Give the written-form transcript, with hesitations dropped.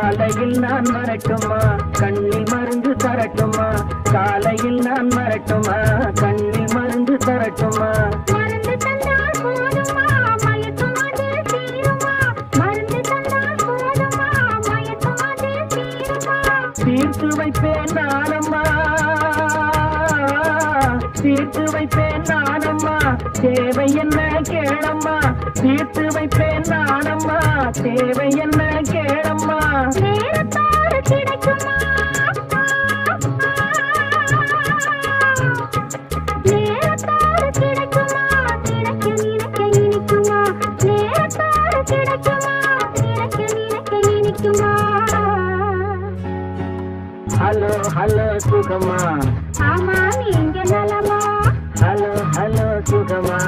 காலையில் நான் வரட்டுமா கண்ணில் மருந்து தரட்டுமா காலையில் நான் வரட்டுமா கண்ணில் மருந்து தரட்டுமா மருந்து தந்தால் போதுமா மயக்கமாதே தீருமா மருந்து தந்தால் போதுமா மயக்கமாதே தீருமா தீர்த்து வைப்பேன் நானம்மா தீர்த்து வைப்பேன் நானம்மா தேவை என்ன கேளம்மா தீர்த்து வைப்பேன் நானம்மா தேவை என்ன கேளம்மா நேரத்தோடு கிடைக்குமா நேரத்தோடு கிடைக்குமா நினைக்க நினைக்க இனிக்குமா நேரத்தோடு கிடைக்குமா நினைக்க நினைக்க இனிக்குமா ஹலோ ஹலோ சுகமா ஆமா நீங்க நலமா ஹலோ ஹலோ சுகமா